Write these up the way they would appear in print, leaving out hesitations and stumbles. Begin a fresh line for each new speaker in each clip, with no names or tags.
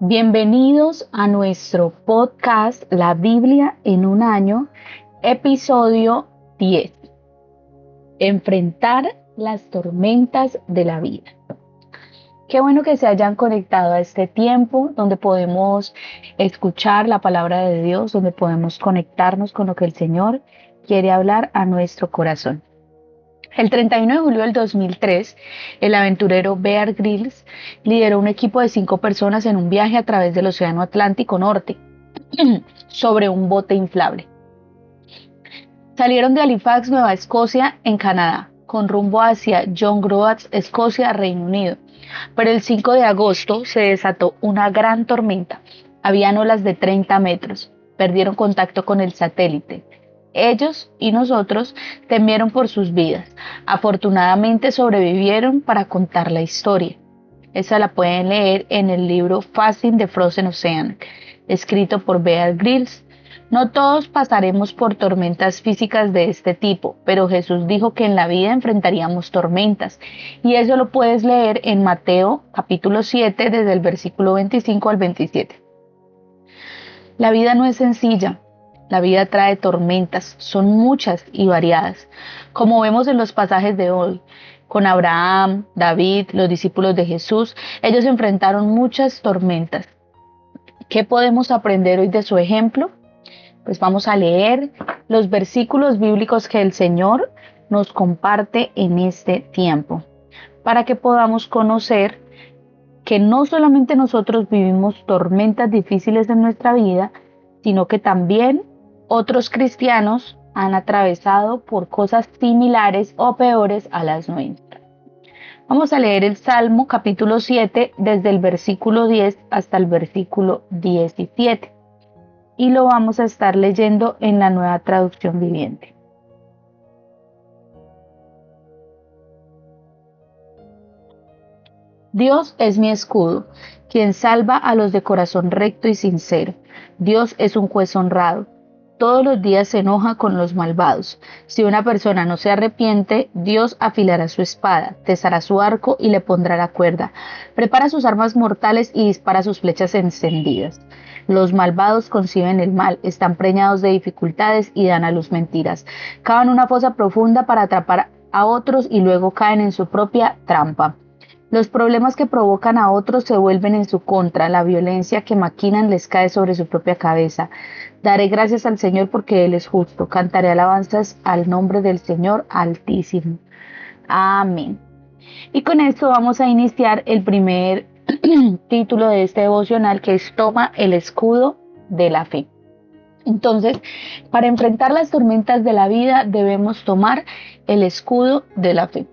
Bienvenidos a nuestro podcast La Biblia en un año, episodio 10. Enfrentar las tormentas de la vida. Qué bueno que se hayan conectado a este tiempo donde podemos escuchar la palabra de Dios, donde podemos conectarnos con lo que el Señor quiere hablar a nuestro corazón. El 31 de julio del 2003, el aventurero Bear Grylls lideró un equipo de 5 personas en un viaje a través del Océano Atlántico Norte sobre un bote inflable. Salieron de Halifax, Nueva Escocia, en Canadá, con rumbo hacia John Groats, Escocia, Reino Unido. Pero el 5 de agosto se desató una gran tormenta. Habían olas de 30 metros. Perdieron contacto con el satélite. Ellos y nosotros temieron por sus vidas. Afortunadamente sobrevivieron para contar la historia. Esa la pueden leer en el libro Facing the Frozen Ocean, escrito por Bear Grylls. No todos pasaremos por tormentas físicas de este tipo, pero Jesús dijo que en la vida enfrentaríamos tormentas, y eso lo puedes leer en Mateo capítulo 7, desde el versículo 25 al 27. La vida no es sencilla. La vida trae tormentas, son muchas y variadas, como vemos en los pasajes de hoy. Con Abraham, David, los discípulos de Jesús, ellos enfrentaron muchas tormentas. ¿Qué podemos aprender hoy de su ejemplo? Pues vamos a leer los versículos bíblicos que el Señor nos comparte en este tiempo, para que podamos conocer que no solamente nosotros vivimos tormentas difíciles en nuestra vida, sino que también otros cristianos han atravesado por cosas similares o peores a las nuestras. Vamos a leer el Salmo capítulo 7 desde el versículo 10 hasta el versículo 17 y lo vamos a estar leyendo en la Nueva Traducción Viviente. Dios es mi escudo, quien salva a los de corazón recto y sincero. Dios es un juez honrado. Todos los días se enoja con los malvados. Si una persona no se arrepiente, Dios afilará su espada, tesará su arco y le pondrá la cuerda. Prepara sus armas mortales y dispara sus flechas encendidas. Los malvados conciben el mal, están preñados de dificultades y dan a luz mentiras. Cavan una fosa profunda para atrapar a otros y luego caen en su propia trampa. Los problemas que provocan a otros se vuelven en su contra, la violencia que maquinan les cae sobre su propia cabeza. Daré gracias al Señor porque Él es justo, cantaré alabanzas al nombre del Señor Altísimo. Amén. Y con esto vamos a iniciar el primer título de este devocional, que es Toma el escudo de la fe. Entonces, para enfrentar las tormentas de la vida debemos tomar el escudo de la fe.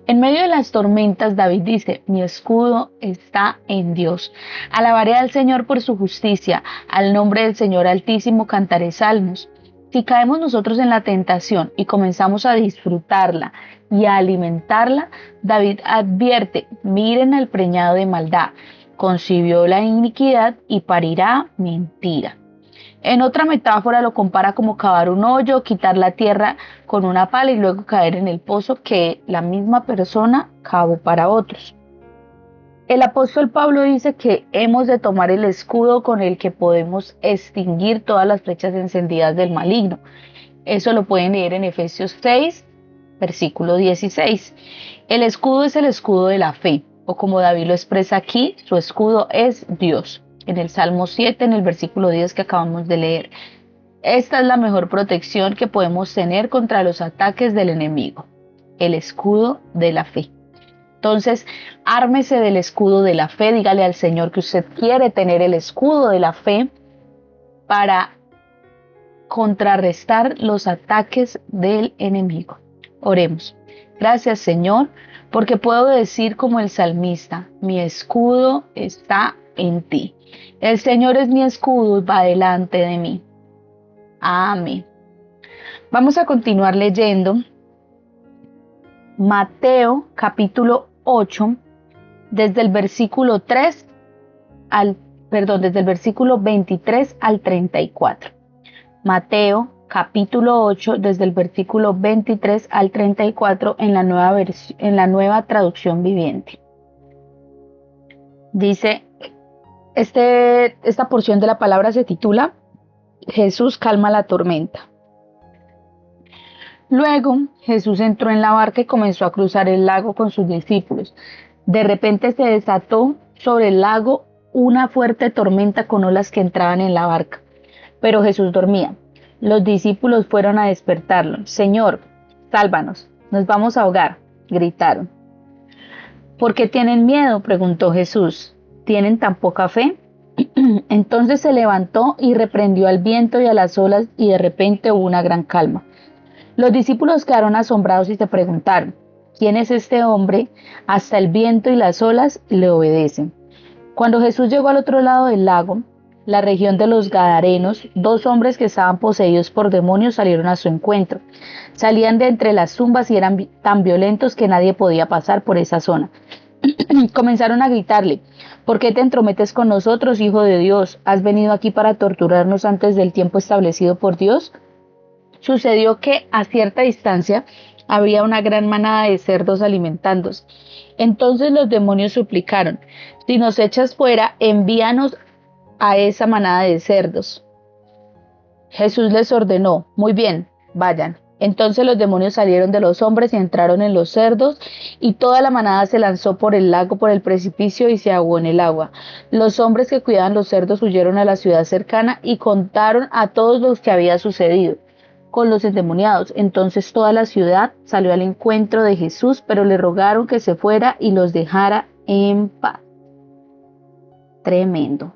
En medio de las tormentas, David dice: mi escudo está en Dios. Alabaré al Señor por su justicia, al nombre del Señor Altísimo cantaré salmos. Si caemos nosotros en la tentación y comenzamos a disfrutarla y a alimentarla, David advierte: miren al preñado de maldad, concibió la iniquidad y parirá mentira. En otra metáfora lo compara como cavar un hoyo, quitar la tierra con una pala y luego caer en el pozo que la misma persona cavó para otros. El apóstol Pablo dice que hemos de tomar el escudo con el que podemos extinguir todas las flechas encendidas del maligno. Eso lo pueden leer en Efesios 6, versículo 16. El escudo es el escudo de la fe, o como David lo expresa aquí, su escudo es Dios. En el Salmo 7, en el versículo 10 que acabamos de leer. Esta es la mejor protección que podemos tener contra los ataques del enemigo, el escudo de la fe. Entonces, ármese del escudo de la fe, dígale al Señor que usted quiere tener el escudo de la fe para contrarrestar los ataques del enemigo. Oremos. Gracias, Señor, porque puedo decir como el salmista: mi escudo está en ti. El Señor es mi escudo y va delante de mí. Amén. Vamos a continuar leyendo Mateo capítulo 8, desde el versículo 23 al 34. Mateo capítulo 8, desde el versículo 23 al 34 en la nueva traducción viviente. Dice: Esta porción de la palabra se titula Jesús calma la tormenta. Luego Jesús entró en la barca y comenzó a cruzar el lago con sus discípulos. De repente se desató sobre el lago una fuerte tormenta con olas que entraban en la barca. Pero Jesús dormía. Los discípulos fueron a despertarlo. Señor, sálvanos, nos vamos a ahogar, gritaron. ¿Por qué tienen miedo?, preguntó Jesús. ¿Tienen tan poca fe? Entonces se levantó y reprendió al viento y a las olas, y de repente hubo una gran calma. Los discípulos quedaron asombrados y se preguntaron, ¿quién es este hombre? Hasta el viento y las olas le obedecen. Cuando Jesús llegó al otro lado del lago, la región de los Gadarenos, 2 hombres que estaban poseídos por demonios salieron a su encuentro. Salían de entre las tumbas y eran tan violentos que nadie podía pasar por esa zona. Comenzaron a gritarle, ¿por qué te entrometes con nosotros, hijo de Dios? ¿Has venido aquí para torturarnos antes del tiempo establecido por Dios? Sucedió que a cierta distancia había una gran manada de cerdos alimentándose. Entonces los demonios suplicaron, si nos echas fuera, envíanos a esa manada de cerdos. Jesús les ordenó, muy bien, vayan. Entonces los demonios salieron de los hombres y entraron en los cerdos, y toda la manada se lanzó por el lago, por el precipicio, y se ahogó en el agua. Los hombres que cuidaban los cerdos huyeron a la ciudad cercana y contaron a todos lo que había sucedido con los endemoniados. Entonces toda la ciudad salió al encuentro de Jesús, pero le rogaron que se fuera y los dejara en paz. Tremendo.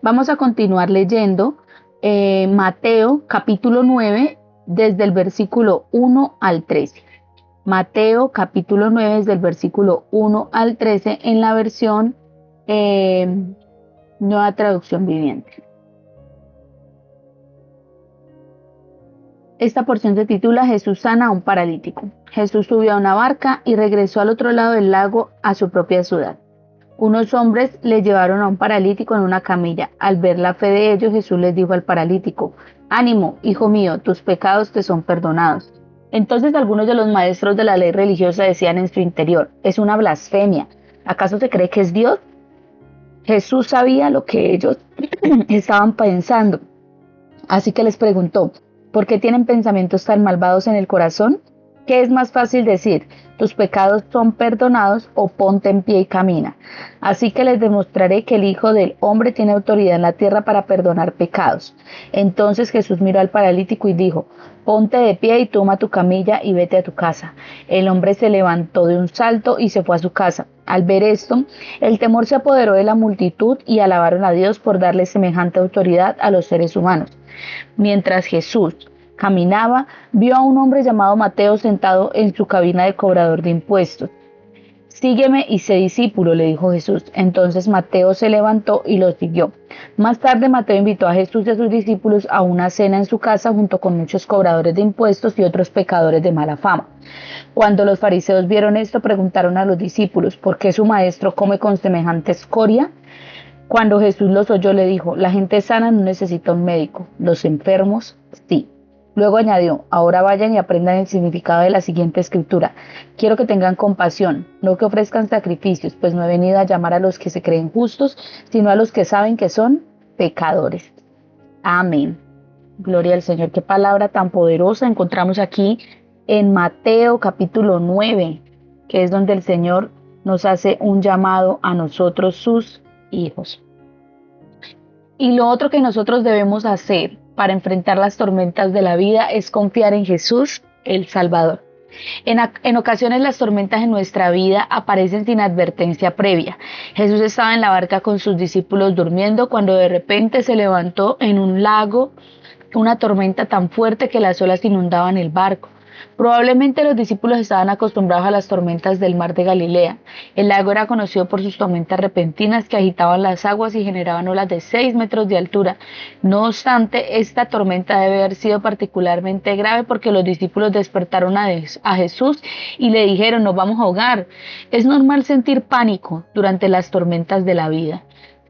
Vamos a continuar leyendo Mateo capítulo 9 desde el versículo 1 al 13. Mateo capítulo 9 desde el versículo 1 al 13 en la versión Nueva Traducción Viviente. Esta porción se titula Jesús sana a un paralítico. Jesús subió a una barca y regresó al otro lado del lago a su propia ciudad. Unos hombres le llevaron a un paralítico en una camilla. Al ver la fe de ellos, Jesús les dijo al paralítico, ánimo, hijo mío, tus pecados te son perdonados. Entonces algunos de los maestros de la ley religiosa decían en su interior, es una blasfemia. ¿Acaso se cree que es Dios? Jesús sabía lo que ellos estaban pensando. Así que les preguntó, ¿por qué tienen pensamientos tan malvados en el corazón? ¿Qué es más fácil decir? Tus pecados son perdonados, o ponte en pie y camina. Así que les demostraré que el Hijo del Hombre tiene autoridad en la tierra para perdonar pecados. Entonces Jesús miró al paralítico y dijo, ponte de pie y toma tu camilla y vete a tu casa. El hombre se levantó de un salto y se fue a su casa. Al ver esto, el temor se apoderó de la multitud y alabaron a Dios por darle semejante autoridad a los seres humanos. Mientras Jesús caminaba, vio a un hombre llamado Mateo sentado en su cabina de cobrador de impuestos. Sígueme y sé discípulo, le dijo Jesús. Entonces Mateo se levantó y lo siguió. Más tarde Mateo invitó a Jesús y a sus discípulos a una cena en su casa junto con muchos cobradores de impuestos y otros pecadores de mala fama. Cuando los fariseos vieron esto, preguntaron a los discípulos, ¿por qué su maestro come con semejante escoria? Cuando Jesús los oyó, le dijo, la gente sana no necesita un médico, los enfermos sí. Luego añadió, ahora vayan y aprendan el significado de la siguiente escritura. Quiero que tengan compasión, no que ofrezcan sacrificios, pues no he venido a llamar a los que se creen justos, sino a los que saben que son pecadores. Amén. Gloria al Señor. Qué palabra tan poderosa encontramos aquí en Mateo capítulo 9, que es donde el Señor nos hace un llamado a nosotros, sus hijos. Y lo otro que nosotros debemos hacer para enfrentar las tormentas de la vida es confiar en Jesús, el Salvador. En ocasiones las tormentas en nuestra vida aparecen sin advertencia previa. Jesús estaba en la barca con sus discípulos durmiendo cuando de repente se levantó en un lago una tormenta tan fuerte que las olas inundaban el barco. Probablemente los discípulos estaban acostumbrados a las tormentas del mar de Galilea. El lago era conocido por sus tormentas repentinas que agitaban las aguas y generaban olas de 6 metros de altura. No obstante, esta tormenta debe haber sido particularmente grave porque los discípulos despertaron a Jesús y le dijeron, nos vamos a ahogar. Es normal sentir pánico durante las tormentas de la vida.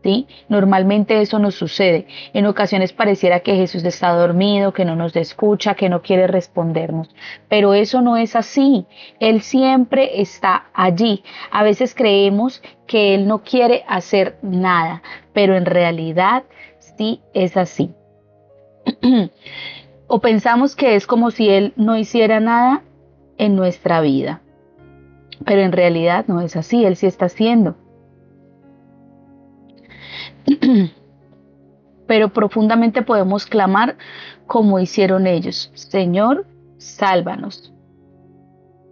¿Sí? Normalmente eso nos sucede. En ocasiones pareciera que Jesús está dormido, que no nos escucha, que no quiere respondernos, pero eso no es así. Él siempre está allí. A veces creemos que Él no quiere hacer nada, pero en realidad sí es así. O pensamos que es como si Él no hiciera nada en nuestra vida, pero en realidad no es así. Él sí está haciendo. Pero profundamente podemos clamar como hicieron ellos: Señor, sálvanos.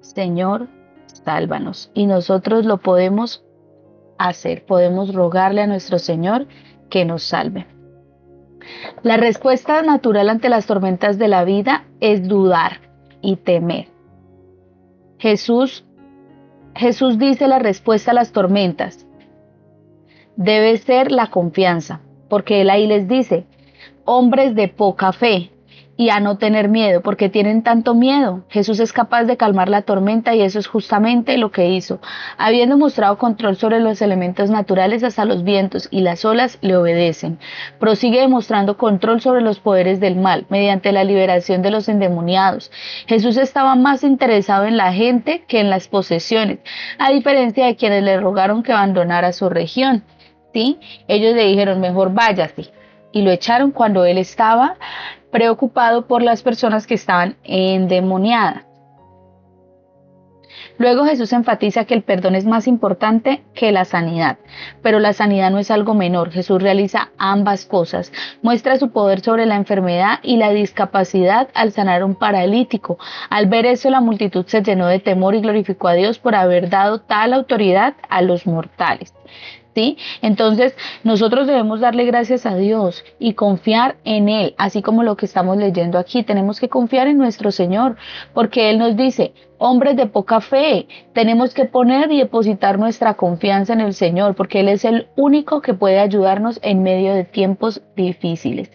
Señor, sálvanos. Y nosotros lo podemos hacer, podemos rogarle a nuestro Señor que nos salve. La respuesta natural ante las tormentas de la vida es dudar y temer. Jesús dice la respuesta a las tormentas debe ser la confianza, porque Él ahí les dice: hombres de poca fe, y a no tener miedo. Porque tienen tanto miedo? Jesús es capaz de calmar la tormenta, y eso es justamente lo que hizo. Habiendo mostrado control sobre los elementos naturales, hasta los vientos y las olas le obedecen. Prosigue demostrando control sobre los poderes del mal mediante la liberación de los endemoniados. Jesús estaba más interesado en la gente que en las posesiones, a diferencia de quienes le rogaron que abandonara su región. ¿Sí? Ellos le dijeron: mejor váyase, y lo echaron cuando él estaba preocupado por las personas que estaban endemoniadas. Luego Jesús enfatiza que el perdón es más importante que la sanidad, pero la sanidad no es algo menor. Jesús realiza ambas cosas. Muestra su poder sobre la enfermedad y la discapacidad al sanar a un paralítico. Al ver eso, la multitud se llenó de temor y glorificó a Dios por haber dado tal autoridad a los mortales. ¿Sí? Entonces nosotros debemos darle gracias a Dios y confiar en Él, así como lo que estamos leyendo aquí. Tenemos que confiar en nuestro Señor, porque Él nos dice: hombres de poca fe. Tenemos que poner y depositar nuestra confianza en el Señor, porque Él es el único que puede ayudarnos en medio de tiempos difíciles.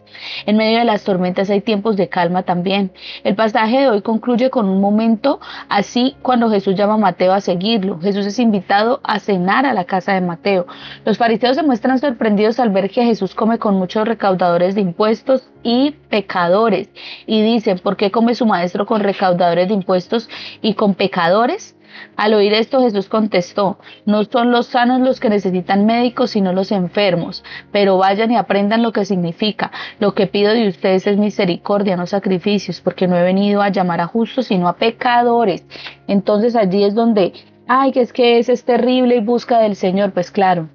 En medio de las tormentas hay tiempos de calma también. El pasaje de hoy concluye con un momento así, cuando Jesús llama a Mateo a seguirlo. Jesús es invitado a cenar a la casa de Mateo. Los fariseos se muestran sorprendidos al ver que Jesús come con muchos recaudadores de impuestos y pecadores, y dicen: ¿por qué come su maestro con recaudadores de impuestos y con pecadores? Al oír esto, Jesús contestó: no son los sanos los que necesitan médicos, sino los enfermos. Pero vayan y aprendan lo que significa: lo que pido de ustedes es misericordia, no sacrificios, porque no he venido a llamar a justos, sino a pecadores. Entonces allí es donde: ay, que ese es terrible y busca del Señor. Pues claro,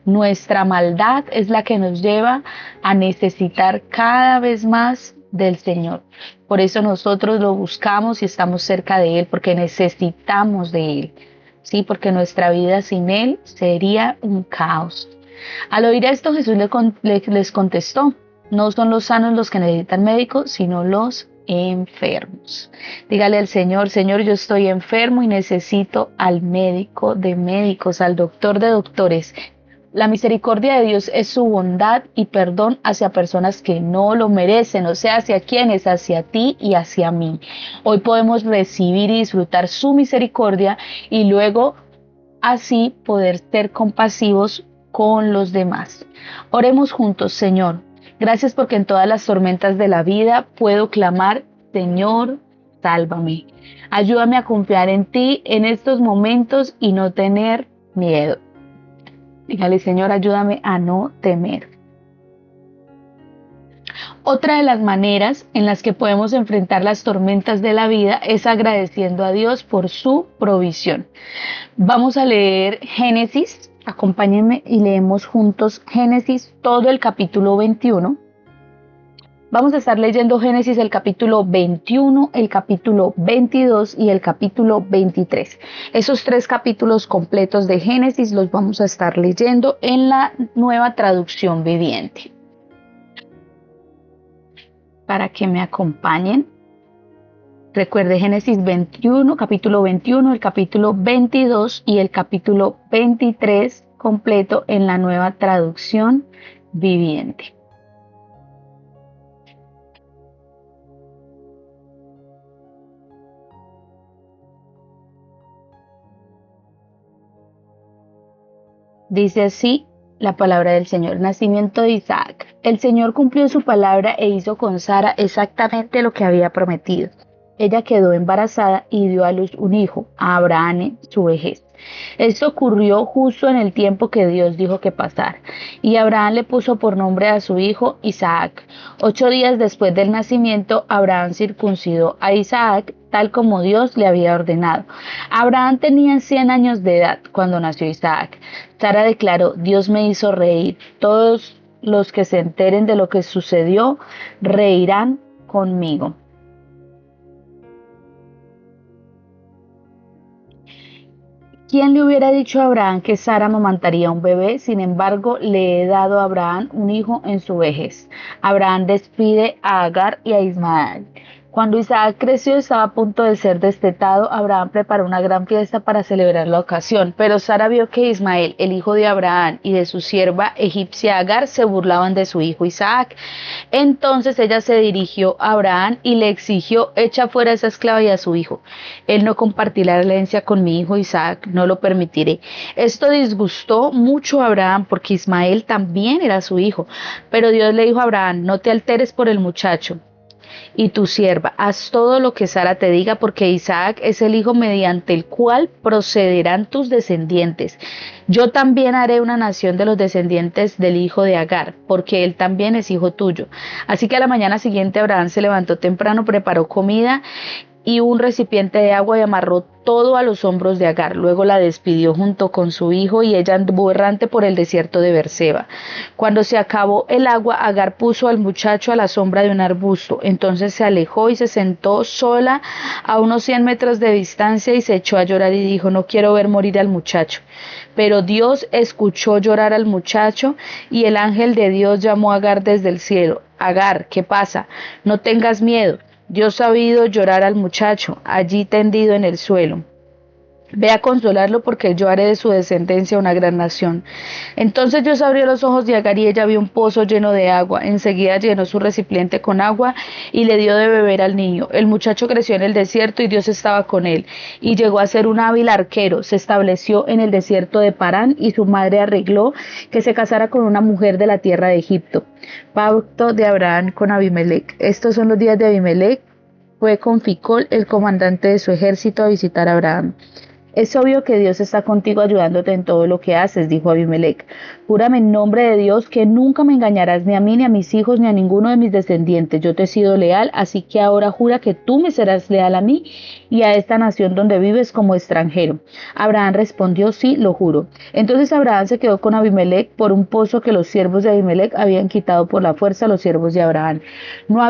nuestra maldad es la que nos lleva a necesitar cada vez más del Señor. Por eso nosotros lo buscamos y estamos cerca de Él, porque necesitamos de Él. Sí, porque nuestra vida sin Él sería un caos. Al oír esto, Jesús les contestó: no son los sanos los que necesitan médico, sino los enfermos. Dígale al Señor: Señor, yo estoy enfermo y necesito al médico de médicos, al doctor de doctores. La misericordia de Dios es su bondad y perdón hacia personas que no lo merecen, o sea, hacia quienes, hacia ti y hacia mí. Hoy podemos recibir y disfrutar su misericordia, y luego así poder ser compasivos con los demás. Oremos juntos. Señor, gracias porque en todas las tormentas de la vida puedo clamar: Señor, sálvame. Ayúdame a confiar en ti en estos momentos y no tener miedo. Dígale: Señor, ayúdame a no temer. Otra de las maneras en las que podemos enfrentar las tormentas de la vida es agradeciendo a Dios por su provisión. Vamos a leer Génesis. Acompáñenme y leemos juntos Génesis, todo el capítulo 21. Vamos a estar leyendo Génesis, el capítulo 21, el capítulo 22 y el capítulo 23. Esos 3 capítulos completos de Génesis los vamos a estar leyendo en la Nueva Traducción Viviente. Para que me acompañen, recuerde Génesis 21, capítulo 21, el capítulo 22 y el capítulo 23 completo en la Nueva Traducción Viviente. Dice así La palabra del Señor. Nacimiento de Isaac. El Señor cumplió su palabra e hizo con Sara exactamente lo que había prometido. Ella quedó embarazada y dio a luz un hijo, a Abraham en su vejez. Esto ocurrió justo en el tiempo que Dios dijo que pasara, y Abraham le puso por nombre a su hijo Isaac. 8 días después del nacimiento, Abraham circuncidó a Isaac, tal como Dios le había ordenado. Abraham tenía 100 años de edad cuando nació Isaac. Sara declaró: Dios me hizo reír. Todos los que se enteren de lo que sucedió reirán conmigo. ¿Quién le hubiera dicho a Abraham que Sara amamantaría un bebé? Sin embargo, le he dado a Abraham un hijo en su vejez. Abraham despide a Agar y a Ismael. Cuando Isaac creció y estaba a punto de ser destetado, Abraham preparó una gran fiesta para celebrar la ocasión. Pero Sara vio que Ismael, el hijo de Abraham, y de su sierva egipcia Agar se burlaban de su hijo Isaac. Entonces ella se dirigió a Abraham y le exigió: echa fuera a esa esclava y a su hijo. Él no compartirá la herencia con mi hijo Isaac, no lo permitiré. Esto disgustó mucho a Abraham porque Ismael también era su hijo. Pero Dios le dijo a Abraham: no te alteres por el muchacho y tu sierva, haz todo lo que Sara te diga, porque Isaac es el hijo mediante el cual procederán tus descendientes. Yo también haré una nación de los descendientes del hijo de Agar, porque él también es hijo tuyo. Así que a la mañana siguiente Abraham se levantó temprano, preparó comida y un recipiente de agua y amarró todo a los hombros de Agar. Luego la despidió junto con su hijo y ella anduvo errante por el desierto de Berseba. Cuando se acabó el agua, Agar puso al muchacho a la sombra de un arbusto. Entonces se alejó y se sentó sola a unos 100 metros de distancia y se echó a llorar y dijo: no quiero ver morir al muchacho. Pero Dios escuchó llorar al muchacho y el ángel de Dios llamó a Agar desde el cielo: Agar, ¿qué pasa? No tengas miedo. Dios ha oído llorar al muchacho, allí tendido en el suelo. Ve a consolarlo, porque yo haré de su descendencia una gran nación. Entonces Dios abrió los ojos de Agar y ella vio un pozo lleno de agua. Enseguida llenó su recipiente con agua y le dio de beber al niño. El muchacho creció en el desierto y Dios estaba con él. Y llegó a ser un hábil arquero. Se estableció en el desierto de Parán y su madre arregló que se casara con una mujer de la tierra de Egipto. Pacto de Abraham con Abimelec. Estos son los días de Abimelec. Fue con Ficol, el comandante de su ejército, a visitar a Abraham. Es obvio que Dios está contigo ayudándote en todo lo que haces, dijo Abimelec. Júrame en nombre de Dios que nunca me engañarás ni a mí, ni a mis hijos, ni a ninguno de mis descendientes. Yo te he sido leal, así que ahora jura que tú me serás leal a mí y a esta nación donde vives como extranjero. Abraham respondió: sí, lo juro. Entonces Abraham se quedó con Abimelec por un pozo que los siervos de Abimelec habían quitado por la fuerza a los siervos de Abraham. No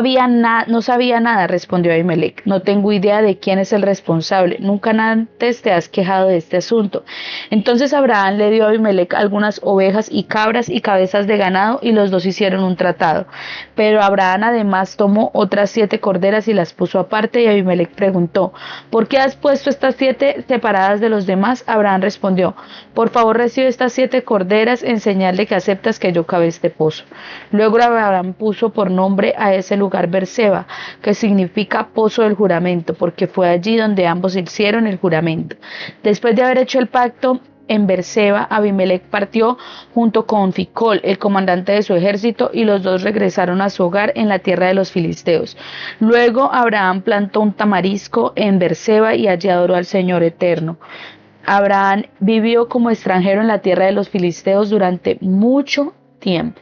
sabía nada, respondió Abimelec. No tengo idea de quién es el responsable. Nunca antes te has quejado de este asunto. Entonces Abraham le dio a Abimelec algunas ovejas y cabras y cabezas de ganado, y los dos hicieron un tratado. Pero Abraham además tomó otras 7 corderas y las puso aparte, y Abimelec preguntó: ¿por qué has puesto estas 7 separadas de los demás? Abraham respondió: por favor, recibe estas 7 corderas en señal de que aceptas que yo cavé este pozo. Luego Abraham puso por nombre a ese lugar Berseba, que significa pozo del juramento, porque fue allí donde ambos hicieron el juramento. Después de haber hecho el pacto en Berseba, Abimelec partió junto con Ficol, el comandante de su ejército, y los dos regresaron a su hogar en la tierra de los filisteos. Luego Abraham plantó un tamarisco en Berseba y allí adoró al Señor eterno. Abraham vivió como extranjero en la tierra de los filisteos durante mucho tiempo.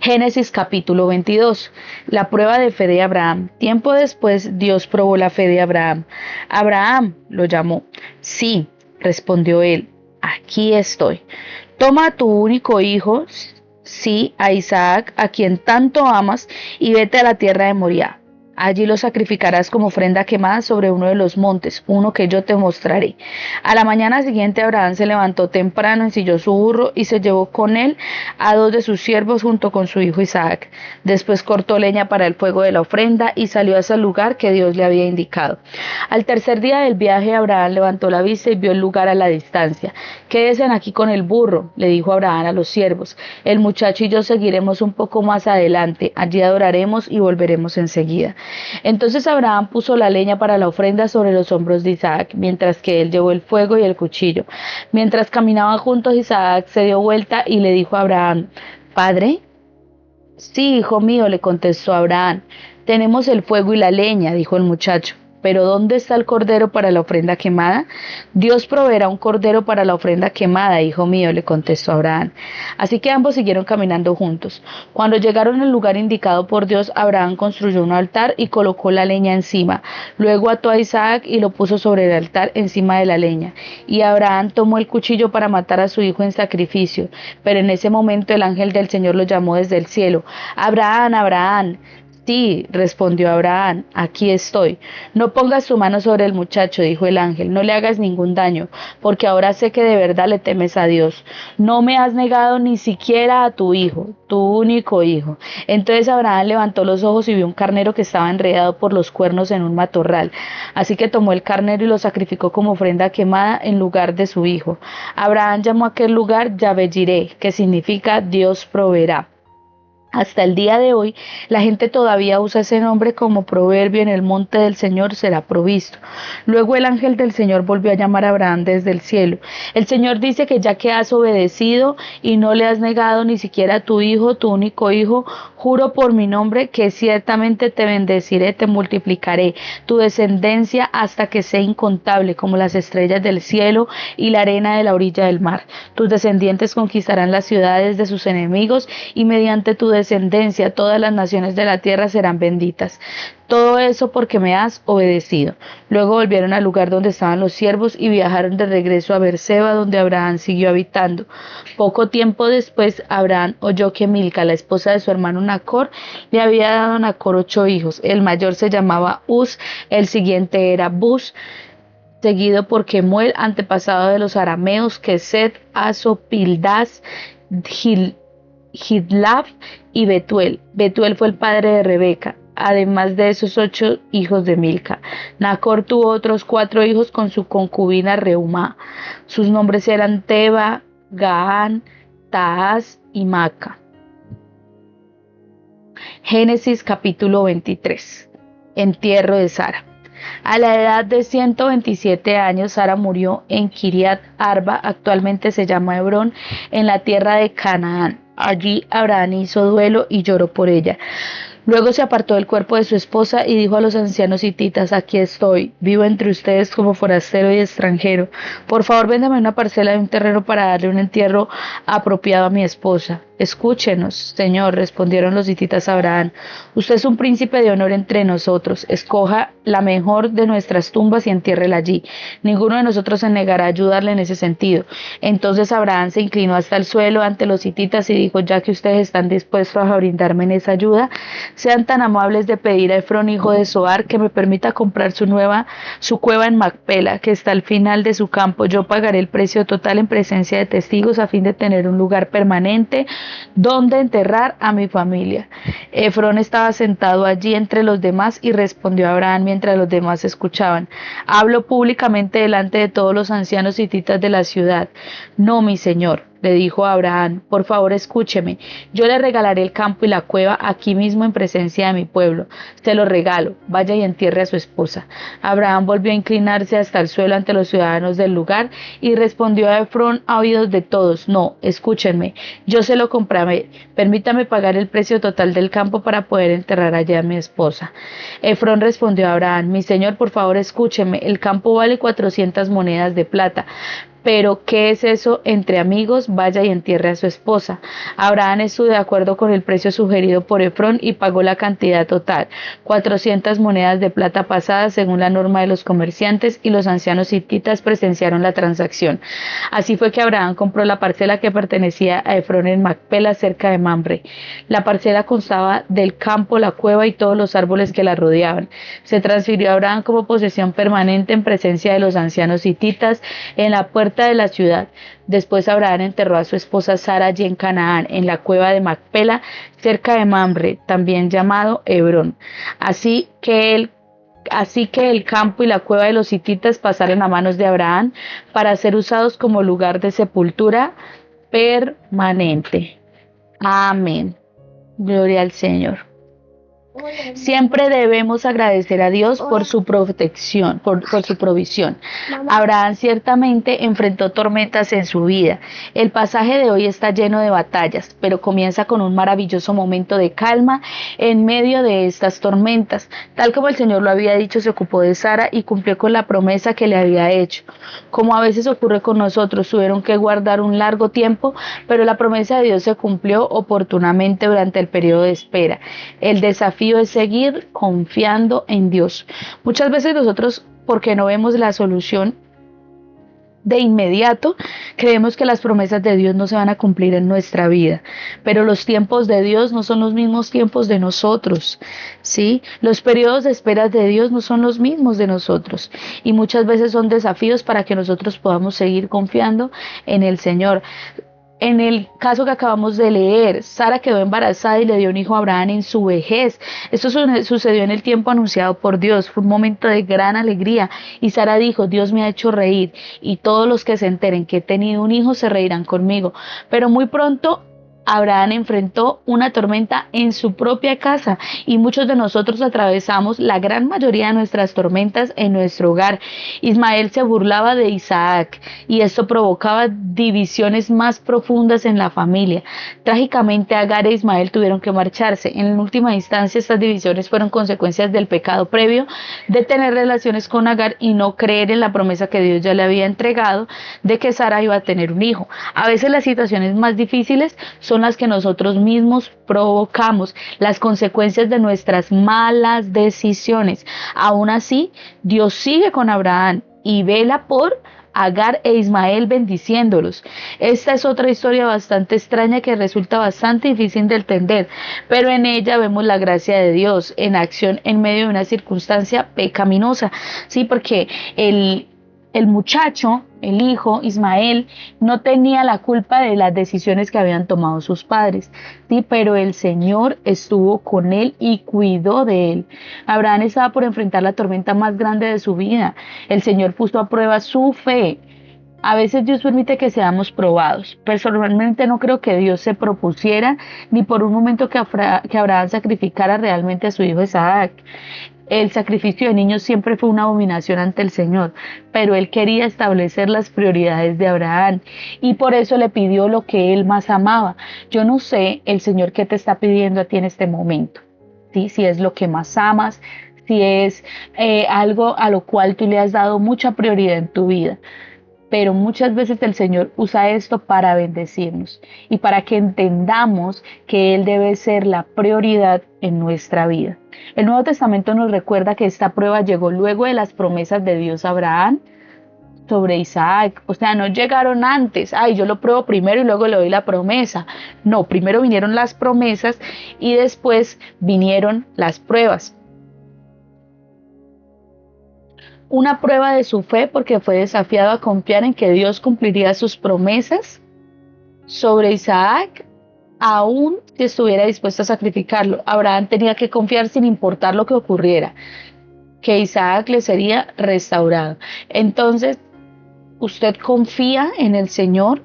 Génesis capítulo 22. La prueba de fe de Abraham. Tiempo después, Dios probó la fe de Abraham. Abraham, lo llamó. Sí, respondió él, aquí estoy. Toma a tu único hijo, sí, a Isaac, a quien tanto amas, y vete a la tierra de Moriah. Allí lo sacrificarás como ofrenda quemada sobre uno de los montes, uno que yo te mostraré. A la mañana siguiente Abraham se levantó temprano, ensilló su burro y se llevó con él a 2 de sus siervos junto con su hijo Isaac. Después cortó leña para el fuego de la ofrenda y salió hacia el lugar que Dios le había indicado. Al tercer día del viaje, Abraham levantó la vista y vio el lugar a la distancia. Quédense aquí con el burro, le dijo Abraham a los siervos. El muchacho y yo seguiremos un poco más adelante. Allí adoraremos y volveremos enseguida. Entonces Abraham puso la leña para la ofrenda sobre los hombros de Isaac, mientras que él llevó el fuego y el cuchillo. Mientras caminaban juntos, Isaac se dio vuelta y le dijo a Abraham: ¿Padre? Sí, hijo mío, le contestó Abraham. Tenemos el fuego y la leña, dijo el muchacho. Pero ¿dónde está el cordero para la ofrenda quemada? Dios proveerá un cordero para la ofrenda quemada, hijo mío, le contestó Abraham. Así que ambos siguieron caminando juntos. Cuando llegaron al lugar indicado por Dios, Abraham construyó un altar y colocó la leña encima. Luego ató a Isaac y lo puso sobre el altar encima de la leña. Y Abraham tomó el cuchillo para matar a su hijo en sacrificio. Pero en ese momento el ángel del Señor lo llamó desde el cielo: Abraham, Abraham. Sí, respondió Abraham, aquí estoy. No pongas tu mano sobre el muchacho, dijo el ángel, no le hagas ningún daño, porque ahora sé que de verdad le temes a Dios. No me has negado ni siquiera a tu hijo, tu único hijo. Entonces Abraham levantó los ojos y vio un carnero que estaba enredado por los cuernos en un matorral. Así que tomó el carnero y lo sacrificó como ofrenda quemada en lugar de su hijo. Abraham llamó a aquel lugar Yahvé Jireh, que significa Dios proveerá. Hasta el día de hoy, la gente todavía usa ese nombre como proverbio: en el monte del Señor será provisto. Luego el ángel del Señor volvió a llamar a Abraham desde el cielo. El Señor dice que ya que has obedecido y no le has negado ni siquiera a tu hijo, tu único hijo, juro por mi nombre que ciertamente te bendeciré, te multiplicaré tu descendencia hasta que sea incontable como las estrellas del cielo y la arena de la orilla del mar. Tus descendientes conquistarán las ciudades de sus enemigos y mediante tu descendencia todas las naciones de la tierra serán benditas. Todo eso porque me has obedecido. Luego volvieron al lugar donde estaban los siervos y viajaron de regreso a Beerseba, donde Abraham siguió habitando. Poco tiempo después, Abraham oyó que Milca, la esposa de su hermano Nacor, le había dado a Nacor 8 hijos. El mayor se llamaba Uz, el siguiente era Buz, seguido por Kemuel, antepasado de los arameos, Kesed, Aso, Pildas, Hidlaf y Betuel. Betuel fue el padre de Rebeca, además de esos 8 hijos de Milca. Nacor tuvo otros 4 hijos con su concubina Reumá. Sus nombres eran Teba, Gaán, Taás y Maca. Génesis capítulo 23. Entierro de Sara. A la edad de 127 años, Sara murió en Kiriat Arba, actualmente se llama Hebrón, en la tierra de Canaán. Allí Abraham hizo duelo y lloró por ella. Luego se apartó del cuerpo de su esposa y dijo a los ancianos hititas: aquí estoy, vivo entre ustedes como forastero y extranjero. Por favor, véndame una parcela de un terreno para darle un entierro apropiado a mi esposa. Escúchenos, señor, respondieron los hititas a Abraham. Usted es un príncipe de honor entre nosotros. Escoja la mejor de nuestras tumbas y entiérrela allí. Ninguno de nosotros se negará a ayudarle en ese sentido. Entonces Abraham se inclinó hasta el suelo ante los hititas y dijo: ya que ustedes están dispuestos a brindarme en esa ayuda, sean tan amables de pedir a Efrón, hijo de Zohar, que me permita comprar su cueva en Macpela, que está al final de su campo. Yo pagaré el precio total en presencia de testigos a fin de tener un lugar permanente donde enterrar a mi familia. Efrón estaba sentado allí entre los demás y respondió a Abraham mientras los demás escuchaban: hablo públicamente delante de todos los ancianos hititas de la ciudad. No, mi señor, le dijo a Abraham, por favor escúcheme, yo le regalaré el campo y la cueva aquí mismo en presencia de mi pueblo. Se lo regalo, vaya y entierre a su esposa. Abraham volvió a inclinarse hasta el suelo ante los ciudadanos del lugar y respondió a Efrón a oídos de todos: no, escúchenme, yo se lo compraré, permítame pagar el precio total del campo para poder enterrar allá a mi esposa. Efrón respondió a Abraham: mi señor, por favor escúcheme, el campo vale 400 monedas de plata. Pero, ¿qué es eso entre amigos? Vaya y entierre a su esposa. Abraham estuvo de acuerdo con el precio sugerido por Efrón y pagó la cantidad total, 400 monedas de plata pasadas según la norma de los comerciantes, y los ancianos hititas presenciaron la transacción. Así fue que Abraham compró la parcela que pertenecía a Efrón en Macpela, cerca de Mamre. La parcela constaba del campo, la cueva y todos los árboles que la rodeaban. Se transfirió a Abraham como posesión permanente en presencia de los ancianos hititas en la puerta de la ciudad. Después Abraham enterró a su esposa Sara allí en Canaán, en la cueva de Macpela, cerca de Mamre, también llamado Hebrón. Así que el campo y la cueva de los hititas pasaron a manos de Abraham para ser usados como lugar de sepultura permanente. Amén. Gloria al Señor. Siempre debemos agradecer a Dios por su protección, por su provisión. Abraham ciertamente enfrentó tormentas en su vida. El pasaje de hoy está lleno de batallas, pero comienza con un maravilloso momento de calma en medio de estas tormentas. Tal como el Señor lo había dicho, se ocupó de Sara y cumplió con la promesa que le había hecho. Como a veces ocurre con nosotros, tuvieron que guardar un largo tiempo, pero la promesa de Dios se cumplió oportunamente durante el periodo de espera. El desafío es seguir confiando en Dios. Muchas veces nosotros, porque no vemos la solución de inmediato, creemos que las promesas de Dios no se van a cumplir en nuestra vida, pero los tiempos de Dios no son los mismos tiempos de nosotros, ¿sí? Los periodos de espera de Dios no son los mismos de nosotros y muchas veces son desafíos para que nosotros podamos seguir confiando en el Señor. En el caso que acabamos de leer, Sara quedó embarazada y le dio un hijo a Abraham en su vejez. Esto sucedió en el tiempo anunciado por Dios. Fue un momento de gran alegría. Y Sara dijo, Dios me ha hecho reír y todos los que se enteren que he tenido un hijo se reirán conmigo. Pero muy pronto Abraham enfrentó una tormenta en su propia casa y muchos de nosotros atravesamos la gran mayoría de nuestras tormentas en nuestro hogar. Ismael se burlaba de Isaac y esto provocaba divisiones más profundas en la familia. Trágicamente Agar e Ismael tuvieron que marcharse. En última instancia estas divisiones fueron consecuencias del pecado previo de tener relaciones con Agar y no creer en la promesa que Dios ya le había entregado de que Sara iba a tener un hijo. A veces las situaciones más difíciles son las que nosotros mismos provocamos, las consecuencias de nuestras malas decisiones. Aún así, Dios sigue con Abraham y vela por Agar e Ismael bendiciéndolos. Esta es otra historia bastante extraña que resulta bastante difícil de entender, pero en ella vemos la gracia de Dios en acción en medio de una circunstancia pecaminosa. Sí, porque el muchacho, el hijo, Ismael, no tenía la culpa de las decisiones que habían tomado sus padres, ¿sí? Pero el Señor estuvo con él y cuidó de él. Abraham estaba por enfrentar la tormenta más grande de su vida. El Señor puso a prueba su fe. A veces Dios permite que seamos probados. Personalmente no creo que Dios se propusiera ni por un momento que Abraham sacrificara realmente a su hijo Isaac. El sacrificio de niños siempre fue una abominación ante el Señor, pero Él quería establecer las prioridades de Abraham y por eso le pidió lo que Él más amaba. Yo no sé el Señor qué te está pidiendo a ti en este momento, ¿sí? Si es lo que más amas, si es algo a lo cual tú le has dado mucha prioridad en tu vida. Pero muchas veces el Señor usa esto para bendecirnos y para que entendamos que Él debe ser la prioridad en nuestra vida. El Nuevo Testamento nos recuerda que esta prueba llegó luego de las promesas de Dios a Abraham sobre Isaac. O sea, no llegaron antes. Ay, yo lo pruebo primero y luego le doy la promesa. No, primero vinieron las promesas y después vinieron las pruebas. Una prueba de su fe porque fue desafiado a confiar en que Dios cumpliría sus promesas sobre Isaac, aún si estuviera dispuesto a sacrificarlo. Abraham tenía que confiar sin importar lo que ocurriera, que Isaac le sería restaurado. Entonces, usted confía en el Señor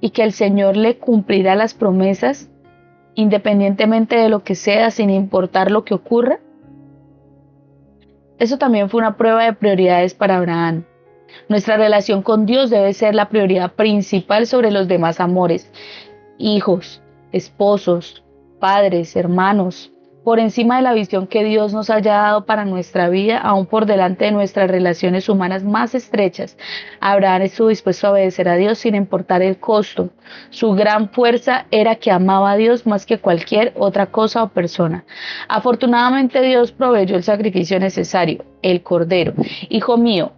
y que el Señor le cumplirá las promesas independientemente de lo que sea, sin importar lo que ocurra. Eso también fue una prueba de prioridades para Abraham. Nuestra relación con Dios debe ser la prioridad principal sobre los demás amores, hijos, esposos, padres, hermanos, por encima de la visión que Dios nos haya dado para nuestra vida, aún por delante de nuestras relaciones humanas más estrechas. Abraham estuvo dispuesto a obedecer a Dios sin importar el costo. Su gran fuerza era que amaba a Dios más que cualquier otra cosa o persona. Afortunadamente Dios proveyó el sacrificio necesario, el cordero. Hijo mío,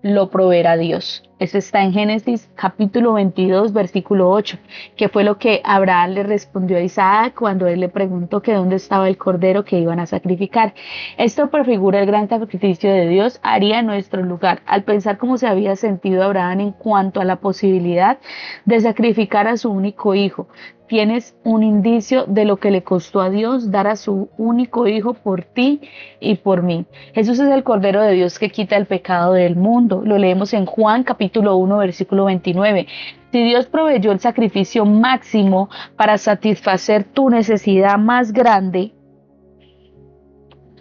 lo proveerá Dios. Eso está en Génesis capítulo 22, versículo 8, que fue lo que Abraham le respondió a Isaac cuando él le preguntó que dónde estaba el cordero que iban a sacrificar. Esto prefigura el gran sacrificio de Dios haría en nuestro lugar. Al pensar cómo se había sentido Abraham en cuanto a la posibilidad de sacrificar a su único hijo, tienes un indicio de lo que le costó a Dios dar a su único hijo por ti y por mí. Jesús es el Cordero de Dios que quita el pecado del mundo. Lo leemos en Juan capítulo 1, versículo 29. Si Dios proveyó el sacrificio máximo para satisfacer tu necesidad más grande,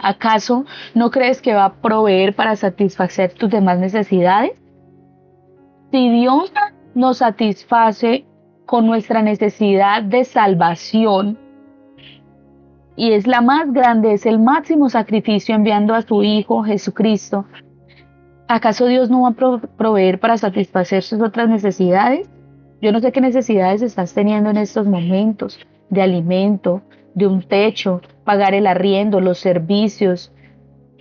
¿Acaso no crees que va a proveer para satisfacer tus demás necesidades? Si Dios nos satisface con nuestra necesidad de salvación, y es la más grande, es el máximo sacrificio enviando a su Hijo Jesucristo, ¿acaso Dios no va a proveer para satisfacer sus otras necesidades? Yo no sé qué necesidades estás teniendo en estos momentos, de alimento, de un techo, pagar el arriendo, los servicios,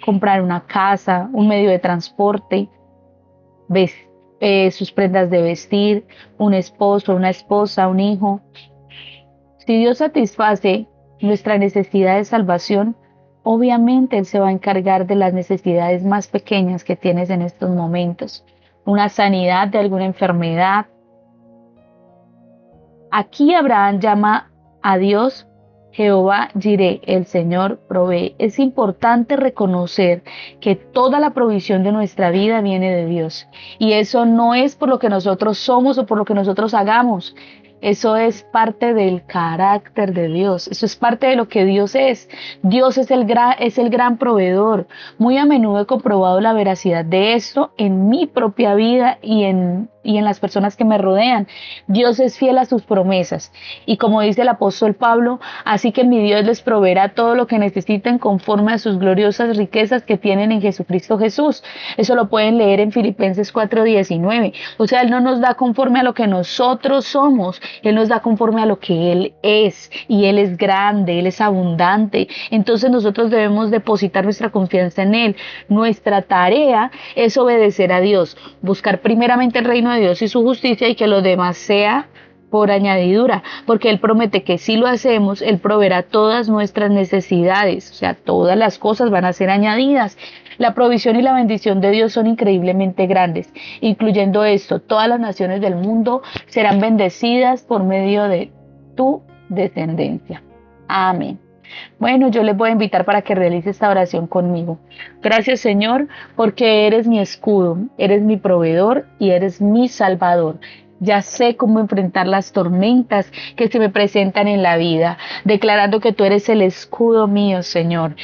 comprar una casa, un medio de transporte, sus prendas de vestir, un esposo, una esposa, un hijo. Si Dios satisface nuestra necesidad de salvación, obviamente Él se va a encargar de las necesidades más pequeñas que tienes en estos momentos. Una sanidad de alguna enfermedad. Aquí Abraham llama a Dios Jehová Jireh, el Señor provee. Es importante reconocer que toda la provisión de nuestra vida viene de Dios. Y eso no es por lo que nosotros somos o por lo que nosotros hagamos. Eso es parte del carácter de Dios. Eso es parte de lo que Dios es. Dios es el gran proveedor. Muy a menudo he comprobado la veracidad de esto en mi propia vida y en las personas que me rodean. Dios es fiel a sus promesas. Y como dice el apóstol Pablo, así que mi Dios les proveerá todo lo que necesiten conforme a sus gloriosas riquezas que tienen en Jesucristo Jesús. Eso lo pueden leer en Filipenses 4:19. O sea, Él no nos da conforme a lo que nosotros somos. Él nos da conforme a lo que Él es, y Él es grande, Él es abundante. Entonces nosotros debemos depositar nuestra confianza en Él. Nuestra tarea es obedecer a Dios, buscar primeramente el reino de Dios y su justicia, y que lo demás sea por añadidura, porque Él promete que si lo hacemos, Él proveerá todas nuestras necesidades, o sea, todas las cosas van a ser añadidas. La provisión y la bendición de Dios son increíblemente grandes, incluyendo esto: todas las naciones del mundo serán bendecidas por medio de tu descendencia. Amén. Bueno, yo les voy a invitar para que realice esta oración conmigo. Gracias, Señor, porque eres mi escudo, eres mi proveedor y eres mi salvador. Ya sé cómo enfrentar las tormentas que se me presentan en la vida, declarando que tú eres el escudo mío, Señor,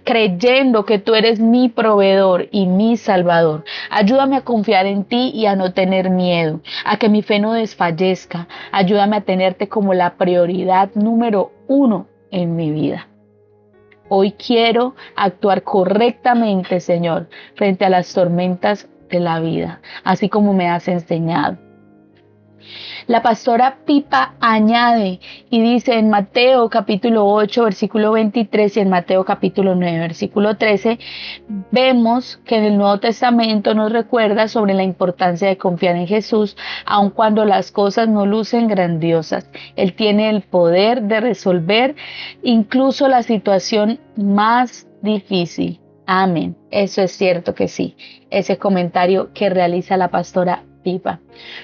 creyendo que tú eres mi proveedor y mi salvador. Ayúdame a confiar en ti y a no tener miedo, a que mi fe no desfallezca. Ayúdame a tenerte como la prioridad número 1 en mi vida. Hoy quiero actuar correctamente, Señor, frente a las tormentas de la vida, así como me has enseñado. La pastora Pipa añade y dice en Mateo capítulo 8 versículo 23 y en Mateo capítulo 9 versículo 13, vemos que en el Nuevo Testamento nos recuerda sobre la importancia de confiar en Jesús, aun cuando las cosas no lucen grandiosas. Él tiene el poder de resolver incluso la situación más difícil. Amén. Eso es cierto que sí. Ese comentario que realiza la pastora Pipa.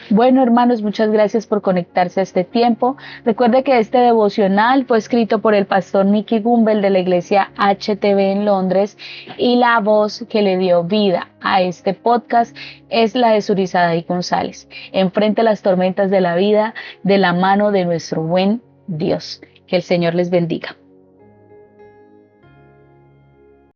Bueno, hermanos, muchas gracias por conectarse a este tiempo. Recuerde que este devocional fue escrito por el pastor Nicky Gumbel de la iglesia HTB en Londres, y la voz que le dio vida a este podcast es la de Surizada y González. Enfrente las tormentas de la vida de la mano de nuestro buen Dios. Que el Señor les bendiga.